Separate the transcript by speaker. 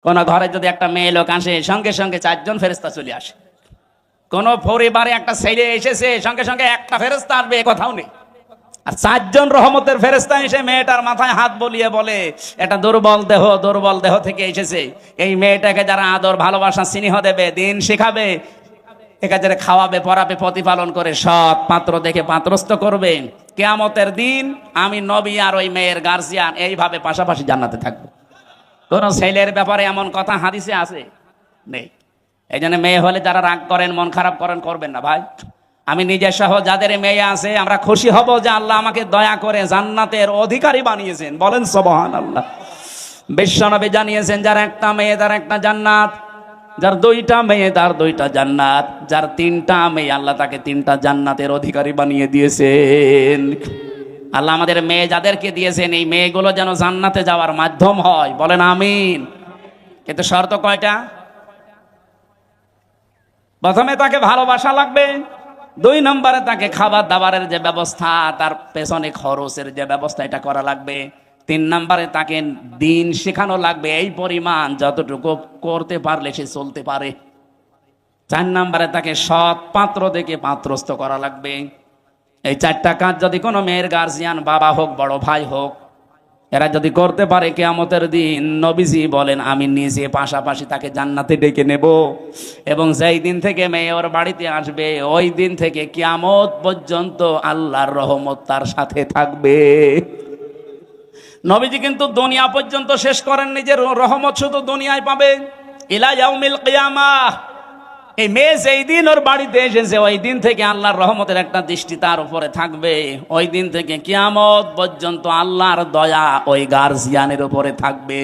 Speaker 1: কোন ঘরে যদি একটা মেয়ে লোক আসে, সঙ্গে সঙ্গে 4 জন ফেরেশতা চলে আসে। কোন পরিবারে একটা ছেলে এসেছে, সঙ্গে সঙ্গে একটা ফেরেশতা আসবে, এ কথাও নেই। আর 4 জন রহমতের ফেরেশতা এসে মেয়েটার মাথায় হাত বলিয়ে বলে, এটা দুর্বল দেহ থেকে এসেছে, এই মেয়েটাকে যারা আদর ভালোবাসা স্নেহ দেবে, দিন শেখাবে, একাজে খাওয়াবে, পড়াবে, প্রতিপালন করে সৎ পাত্র দেখে পাত্রস্থ করবে, কিয়ামতের দিন আমি নবী আর ওই মেয়ের গার্জিয়ান এইভাবে পাশাপাশি জান্নাতে থাকবো। কোন ছেলের ব্যাপারে এমন কথা হাদিসে আছে? নেই। এই জন্য মেয়ে হলে যারা রাগ করেন, মন খারাপ করেন, করবেন না ভাই। আমি নিজের সহ যাদের মেয়ে আছে, আমরা খুশি হব যে আল্লাহ আমাকে দয়া করে জান্নাতের অধিকারী বানিয়েছেন। বলেন সুবহানাল্লাহ। বিশ্বনবী জানিয়েছেন, যার একটা মেয়ে তার একটা জান্নাত, যার 2টা মেয়ে তার 2টা জান্নাত, যার 3টা মেয়ে আল্লাহ তাকে 3টা জান্নাতের অধিকারী বানিয়ে দিয়েছেন। আল্লাহ আমাদের মেয়ে যাদেরকে দিয়েছেন, এই মেয়েগুলো যেন জান্নাতে যাওয়ার মাধ্যম হয়। বলেন আমিন। কিন্তু শর্ত কয়টা? প্রথমে তাকে ভালোবাসা লাগবে, 2 নম্বরে তাকে খাবার দাবারের যে ব্যবস্থা, তার পেছনে খরচের যে ব্যবস্থা, এটা করা লাগবে। 3 নম্বরে তাকে দিন শেখানো লাগবে এই পরিমাণ যতটুকু করতে পারলে সে চলতে পারে। 4 নম্বরে তাকে সৎ পাত্র দেখে পাত্রস্থ করা লাগবে। এই 4টা কাজ যদি কোনো মেয়ের গার্জিয়ান, বাবা হোক বড় ভাই হোক, এরা যদি করতে পারে, কিয়ামতের দিন নবীজি বলেন আমি নিজে পাশাপাশি তাকে জান্নাতে ডেকে নেব, এবং যেই দিন থেকে মেয়ে ওর বাড়িতে আসবে ওই দিন থেকে কিয়ামত পর্যন্ত আল্লাহর রহমত তার সাথে থাকবে। নবীজি কিন্তু দুনিয়া পর্যন্ত শেষ করেন, নিজের রহমত শুধু দুনিয়ায় পাবে, ইলা ইয়াউমিল কিয়ামাহ। এই মেয়ে যেই দিন ওর বাড়িতে এসেছে ওই দিন থেকে আল্লাহর রহমতের একটা দৃষ্টি তার উপরে থাকবে, ওই দিন থেকে কিয়ামত পর্যন্ত আল্লাহর দয়া ওই গার্জিয়ানের উপরে থাকবে।